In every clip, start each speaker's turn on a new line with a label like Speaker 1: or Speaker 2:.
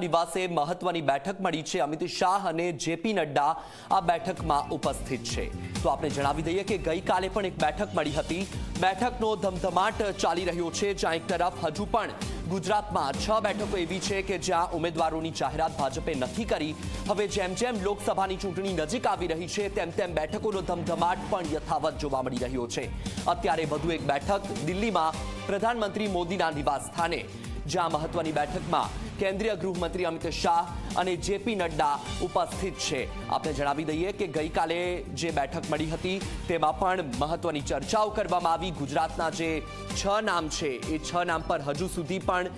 Speaker 1: નિવાસે મહત્વની બેઠક મળી છે। અમિત શાહ અને જેપી નડ્ડા આ બેઠકમાં ઉપસ્થિત છે। તો આપણે જણાવી દઈએ કે ગઈકાલે પણ એક બેઠક મળી હતી। બેઠકનો ધમધમાટ ચાલી રહ્યો છે, જ્યાં એક તરફ હજુ પણ ગુજરાતમાં 6 બેઠકો એવી છે કે જ્યાં ઉમેદવારોની જાહેરાત ભાજપે નથી કરી। હવે જેમ જેમ લોકસભાની ચૂંટણી નજીક આવી રહી છે તેમ તેમ બેઠકોનો ધમધમાટ પણ યથાવત જોવા મળી રહ્યો છે। અત્યારે વધુ એક બેઠક દિલ્હીમાં પ્રધાનમંત્રી મોદીના નિવાસ સ્થાને, જ્યાં મહત્વની બેઠકમાં કેન્દ્રીય ગૃહમંત્રી અમિત શાહ અને જેપી નડ્ડા ઉપસ્થિત છે। આપણે જણાવી દઈએ કે ગઈકાલે જે બેઠક મળી હતી તેમાં પણ મહત્વની ચર્ચાઓ કરવામાં આવી। ગુજરાતના જે 6 નામ છે એ 6 નામ પર હજુ સુધી પણ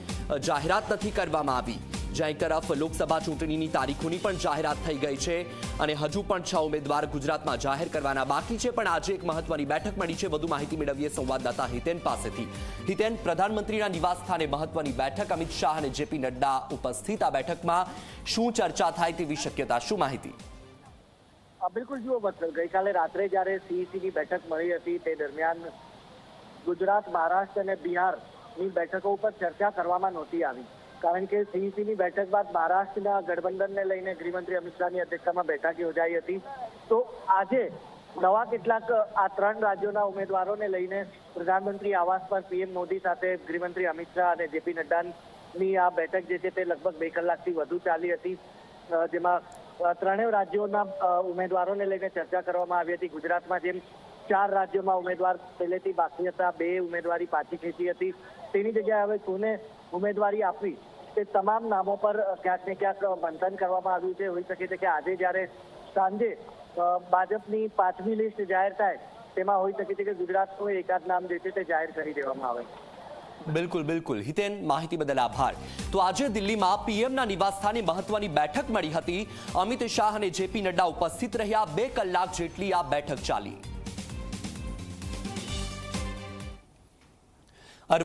Speaker 1: જાહેરાત નથી કરવામાં આવી, જ્યાં એક તરફ લોકસભા ચૂંટણીની તારીખોની પણ જાહેરાત થઈ ગઈ છે અને હજુ પણ 6 ઉમેદવાર ગુજરાતમાં જાહેર કરવાના બાકી છે। પણ આજે એક મહત્વની બેઠક મળી છે। વધુ માહિતી મેળવીએ સંવાદદાતા હિતેન પાસેથી। હિતેન, પ્રધાનમંત્રીના નિવાસ સ્થાને મહત્વની બેઠક, અમિત શાહ અને જેપી નડ્ડા ઉપસ્થિત। આ બેઠકમાં શું ચર્ચા થાય તેવી શક્યતા, શું માહિતી?
Speaker 2: બિલકુલ, જુઓ વત્સલ, ગઈકાલે રાત્રે જ્યારે સીઈસીની બેઠક મળી હતી તે દરમિયાન ગુજરાત, મહારાષ્ટ્ર અને બિહારની બેઠકો ઉપર ચર્ચા કરવામાં નહોતી આવી, કારણ કે સીઈસીની બેઠક બાદ મહારાષ્ટ્રના ગઠબંધનને લઈને ગૃહમંત્રી અમિત શાહની અધ્યક્ષતામાં બેઠક યોજાઈ હતી। તો આજે નવા કેટલાક આ 3 રાજ્યોના ઉમેદવારોને લઈને પ્રધાનમંત્રી આવાસ પર પીએમ મોદી સાથે ગૃહમંત્રી અમિત શાહ અને જેપી નડ્ડાની આ બેઠક જે છે તે લગભગ 2 કલાકથી વધુ ચાલી હતી, જેમાં 3 રાજ્યોના ઉમેદવારોને લઈને ચર્ચા કરવામાં આવી હતી। ગુજરાતમાં જેમ 4 રાજ્યોમાં ઉમેદવાર પહેલેથી બાકી હતા, 2 ઉમેદવારી પાછી ખેંચી હતી, તેની જગ્યાએ હવે કોને ઉમેદવારી આપવી તે તમામ નામો પર ક્યાંક ને ક્યાંક મંથન કરવામાં આવ્યું છે। હોઈ શકે છે કે આજે જ્યારે સાંજે ભાજપની 5મી લિસ્ટ જાહેર થાય તેમાં હોઈ શકે છે કે ગુજરાતનું એકાદ નામ જે છે તે જાહેર કરી દેવામાં આવે।
Speaker 1: બિલકુલ બિલકુલ હિતેન, માહિતી બદલ આભાર। તો આજે દિલ્હીમાં પીએમના નિવાસસ્થાને મહત્વની બેઠક મળી હતી। અમિત શાહ અને જેપી નડ્ડા ઉપસ્થિત રહ્યા। 2 કલાક જેટલી આ બેઠક ચાલી।